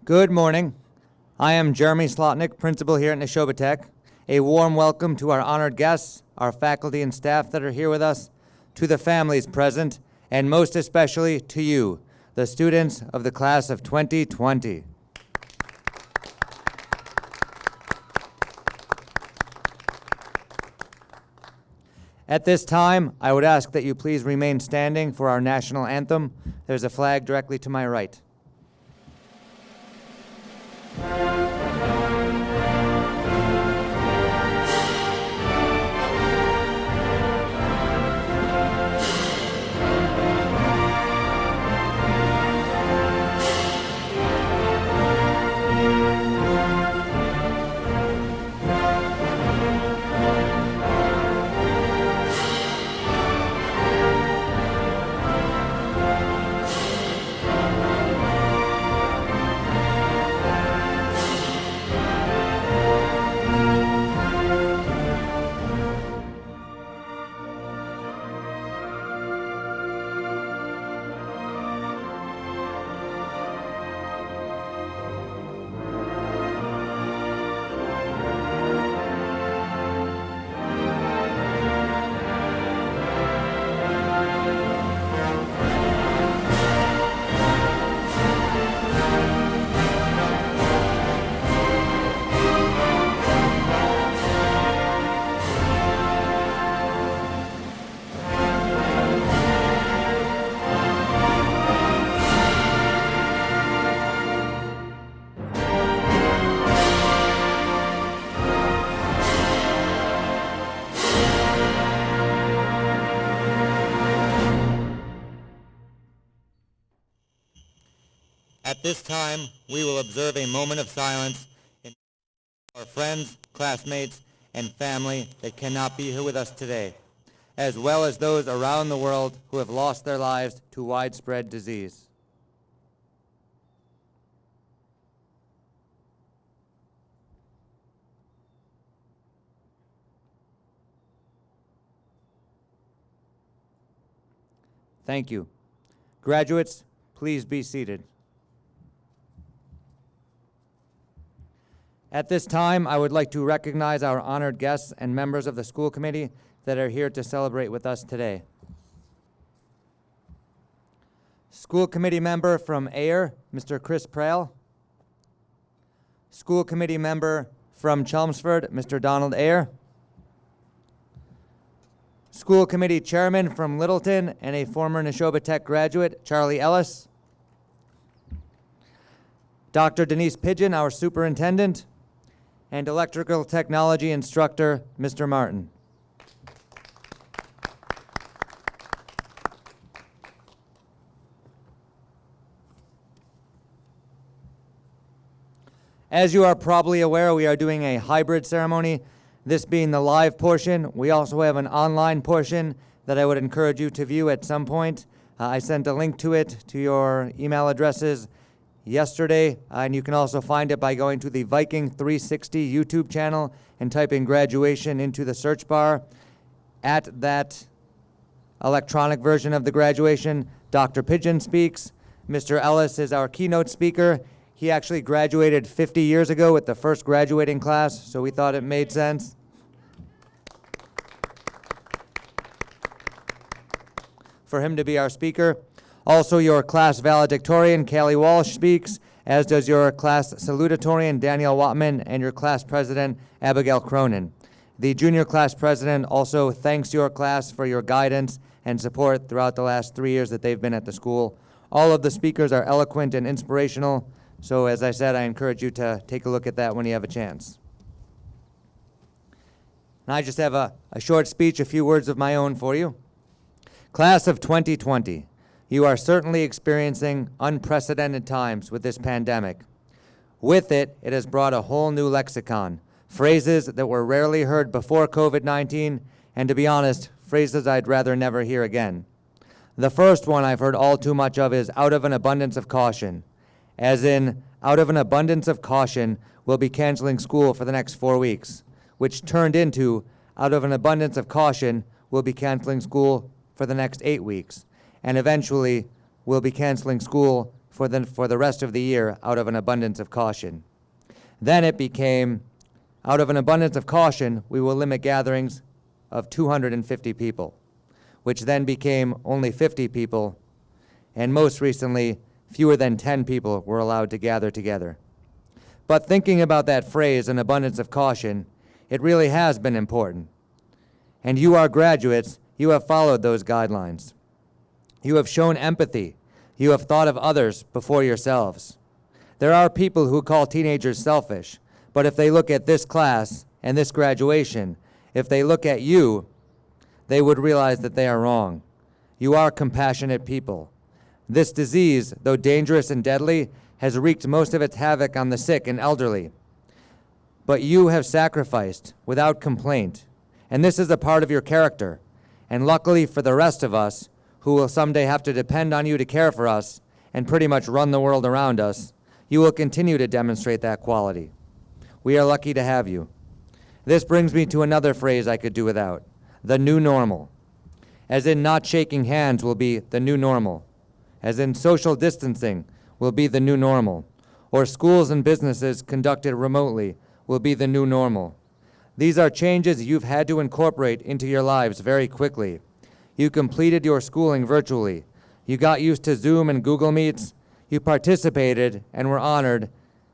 Good morning. I am Jeremy Slotnick, principal here at Nashoba Tech. A warm welcome to our honored guests, our faculty and staff that are here with us, to the families present, and most especially to you, the students of the class of 2020. At this time, I would ask that you please remain standing for our national anthem. There's a flag directly to my right. At this time, we will observe a moment of silence in our friends, classmates, and family that cannot be here with us today, as well as those around the world who have lost their lives to widespread disease. Thank you. Graduates, please be seated. At this time, I would like to recognize our honored guests and members of the school committee that are here to celebrate with us today. School committee member from Ayer, Mr. Chris Prale. School committee member from Chelmsford, Mr. Donald Ayer. School committee chairman from Littleton and a former Nashoba Tech graduate, Charlie Ellis. Dr. Denise Pigeon, our superintendent, and electrical technology instructor, Mr. Martin. As you are probably aware, we are doing a hybrid ceremony, this being the live portion. We also have an online portion that I would encourage you to view at some point. I sent a link to it to your email addresses yesterday, and you can also find it by going to the Viking 360 YouTube channel and typing graduation into the search bar. At that electronic version of the graduation, Dr. Pigeon speaks. Mr. Ellis is our keynote speaker. He actually graduated 50 years ago with the first graduating class, so we thought it made sense. For him to be our speaker. Also, your class valedictorian, Callie Walsh, speaks, as does your class salutatorian, Danielle Watman, and your class president, Abigail Cronin. The junior class president also thanks your class for your guidance and support throughout the last 3 years that they've been at the school. All of the speakers are eloquent and inspirational, so as I said, I encourage you to take a look at that when you have a chance. And I just have a short speech, a few words of my own for you. Class of 2020. You are certainly experiencing unprecedented times with this pandemic. With it, it has brought a whole new lexicon, phrases that were rarely heard before COVID-19, and to be honest, phrases I'd rather never hear again. The first one I've heard all too much of is out of an abundance of caution, as in, out of an abundance of caution, we'll be canceling school for the next 4 weeks, which turned into, out of an abundance of caution, we'll be canceling school for the next 8 weeks. And eventually, we'll be canceling school for the rest of the year out of an abundance of caution. Then it became, out of an abundance of caution, we will limit gatherings of 250 people, which then became only 50 people, and most recently, fewer than 10 people were allowed to gather together. But thinking about that phrase, an abundance of caution, it really has been important. And you are graduates, you have followed those guidelines. You have shown empathy. You have thought of others before yourselves. There are people who call teenagers selfish, but if they look at this class and this graduation, if they look at you, they would realize that they are wrong. You are compassionate people. This disease, though dangerous and deadly, has wreaked most of its havoc on the sick and elderly. But you have sacrificed without complaint, and this is a part of your character. And luckily for the rest of us, who will someday have to depend on you to care for us and pretty much run the world around us, you will continue to demonstrate that quality. We are lucky to have you. This brings me to another phrase I could do without, the new normal. As in not shaking hands will be the new normal. As in social distancing will be the new normal. Or schools and businesses conducted remotely will be the new normal. These are changes you've had to incorporate into your lives very quickly. You completed your schooling virtually. You got used to Zoom and Google Meets. You participated and were honored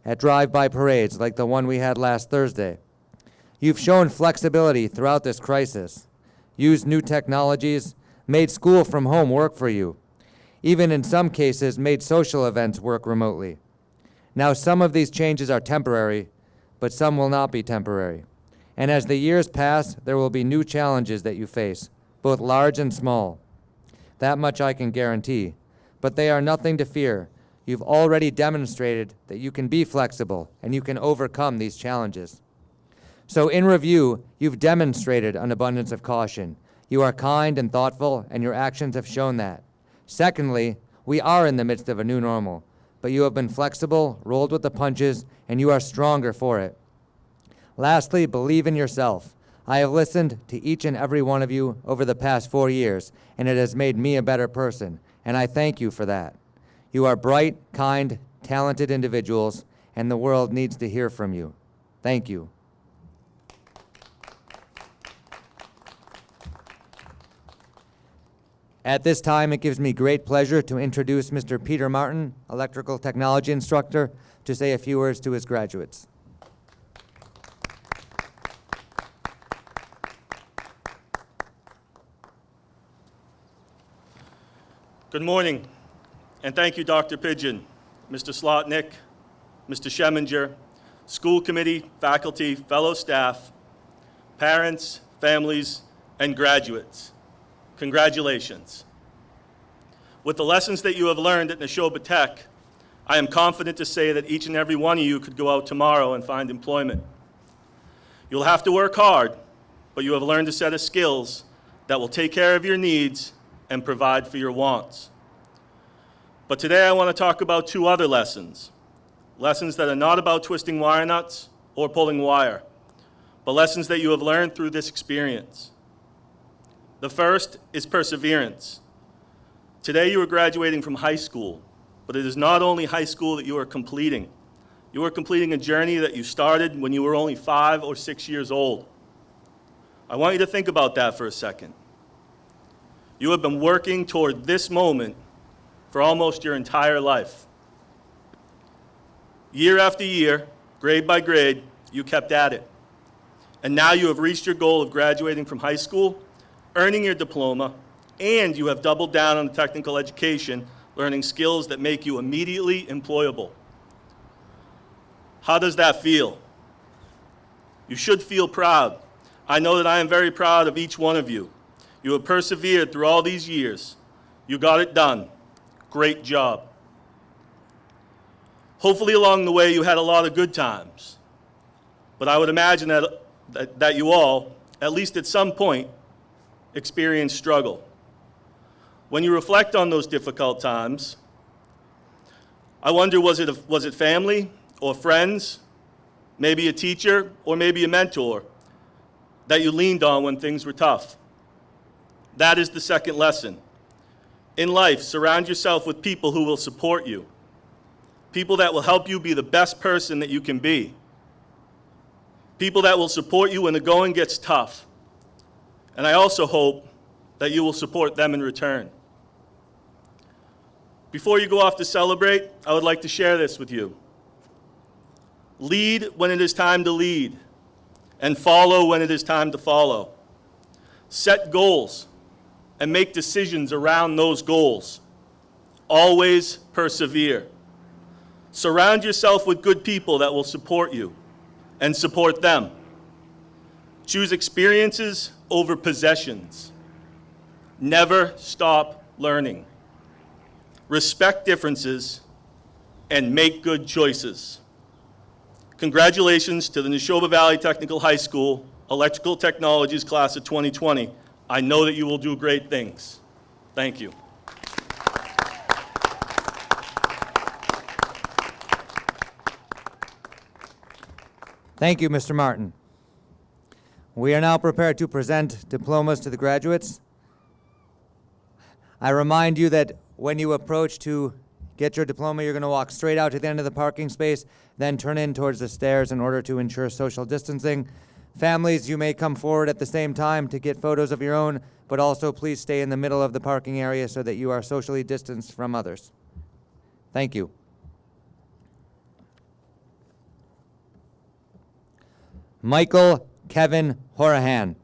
at drive-by parades like the one we had last Thursday. You've shown flexibility throughout this crisis, used new technologies, made school from home work for you, even in some cases made social events work remotely. Now some of these changes are temporary, but some will not be temporary. And as the years pass, there will be new challenges that you face, both large and small. That much I can guarantee, but they are nothing to fear. You've already demonstrated that you can be flexible and you can overcome these challenges. So in review, you've demonstrated an abundance of caution. You are kind and thoughtful, and your actions have shown that. Secondly, we are in the midst of a new normal, but you have been flexible, rolled with the punches, and you are stronger for it. Lastly, believe in yourself. I have listened to each and every one of you over the past 4 years, and it has made me a better person, and I thank you for that. You are bright, kind, talented individuals, and the world needs to hear from you. Thank you. At this time, it gives me great pleasure to introduce Mr. Peter Martin, electrical technology instructor, to say a few words to his graduates. Good morning, and thank you, Dr. Pidgeon, Mr. Slotnick, Mr. Scheminger, school committee, faculty, fellow staff, parents, families, and graduates. Congratulations. With the lessons that you have learned at Nashoba Tech, I am confident to say that each and every one of you could go out tomorrow and find employment. You'll have to work hard, but you have learned a set of skills that will take care of your needs and provide for your wants. But today I want to talk about two other lessons. Lessons that are not about twisting wire nuts or pulling wire, but lessons that you have learned through this experience. The first is perseverance. Today you are graduating from high school, but it is not only high school that you are completing. You are completing a journey that you started when you were only 5 or 6 years old. I want you to think about that for a second. You have been working toward this moment for almost your entire life. Year after year, grade by grade, you kept at it. And now you have reached your goal of graduating from high school, earning your diploma, and you have doubled down on technical education, learning skills that make you immediately employable. How does that feel? You should feel proud. I know that I am very proud of each one of you. You have persevered through all these years. You got it done. Great job. Hopefully along the way you had a lot of good times. But I would imagine that you all, at least at some point, experienced struggle. When you reflect on those difficult times, I wonder, was it family or friends, maybe a teacher or maybe a mentor that you leaned on when things were tough? That is the second lesson. In life, surround yourself with people who will support you. people that will help you be the best person that you can be, people that will support you when the going gets tough. And I also hope that you will support them in return. Before you go off to celebrate, I would like to share this with you. Lead when it is time to lead, and follow when it is time to follow. Set goals and make decisions around those goals. Always persevere. Surround yourself with good people that will support you and support them. Choose experiences over possessions. Never stop learning. Respect differences and make good choices. Congratulations to the Nashoba Valley Technical High School Electrical Technologies Class of 2020. I know that you will do great things. Thank you. Thank you, Mr. Martin. We are now prepared to present diplomas to the graduates. I remind you that when you approach to get your diploma, you're going to walk straight out to the end of the parking space, then turn in towards the stairs in order to ensure social distancing. Families, you may come forward at the same time to get photos of your own, but also please stay in the middle of the parking area so that you are socially distanced from others. Thank you. Michael Kevin Horahan.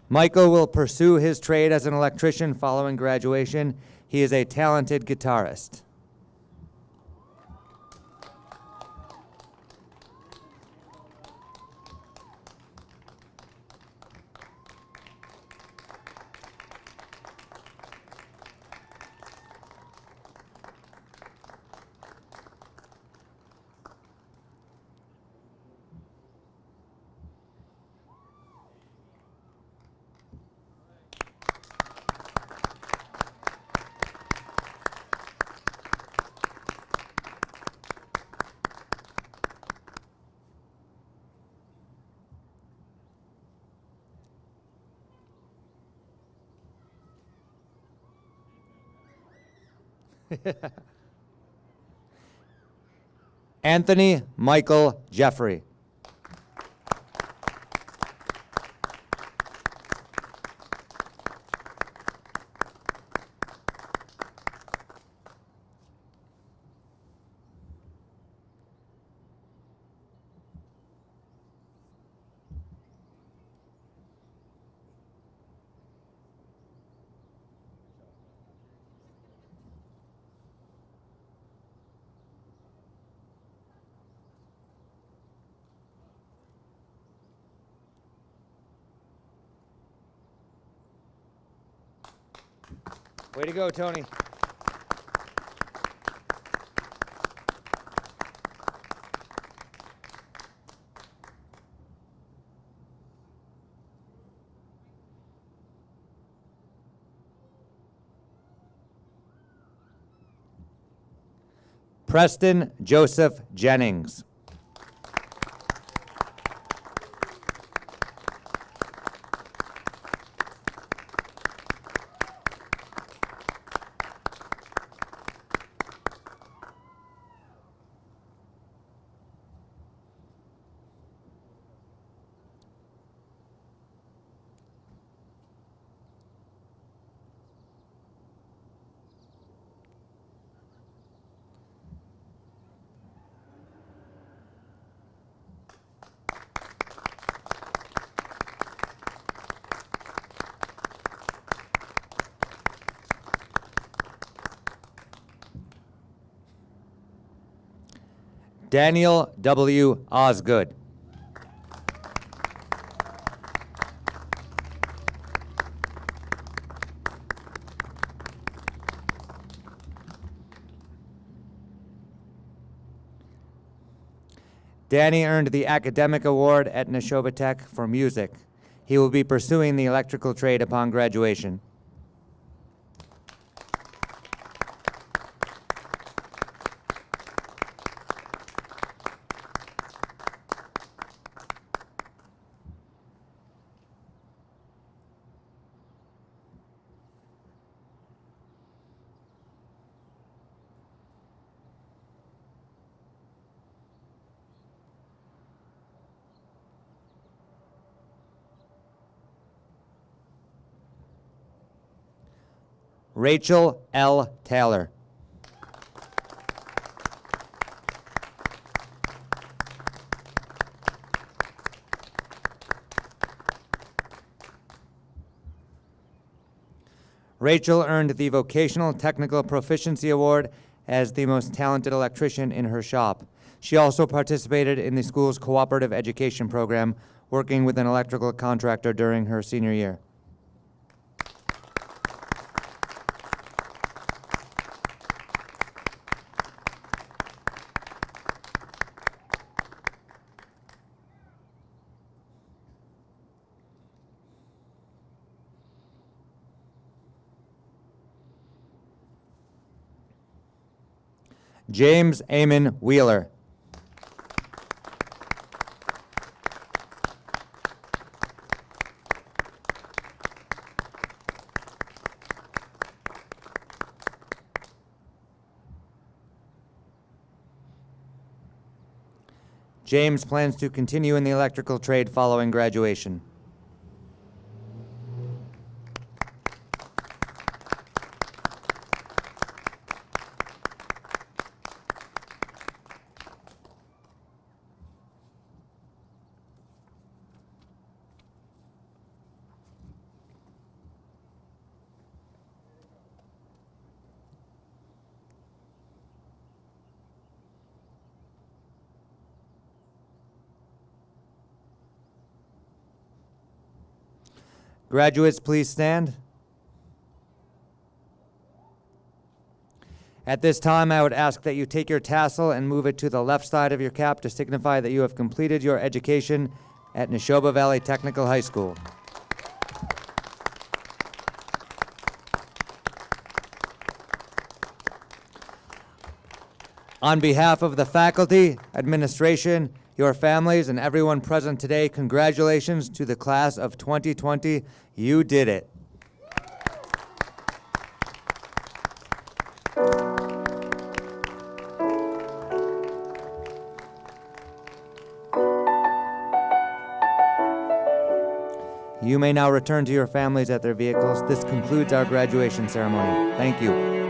Michael will pursue his trade as an electrician following graduation. He is a talented guitarist. Anthony Michael Jeffrey. Way to go, Tony. Preston Joseph Jennings. Daniel W. Osgood. Danny earned the Academic Award at Nashoba Tech for music. He will be pursuing the electrical trade upon graduation. Rachel L. Taylor. Rachel earned the Vocational Technical Proficiency Award as the most talented electrician in her shop. She also participated in the school's cooperative education program, working with an electrical contractor during her senior year. James Amon Wheeler. James plans to continue in the electrical trade following graduation. Graduates, please stand. At this time, I would ask that you take your tassel and move it to the left side of your cap to signify that you have completed your education at Nashoba Valley Technical High School. On behalf of the faculty, administration, your families, and everyone present today, congratulations to the class of 2020. You did it. You may now return to your families at their vehicles. This concludes our graduation ceremony. Thank you.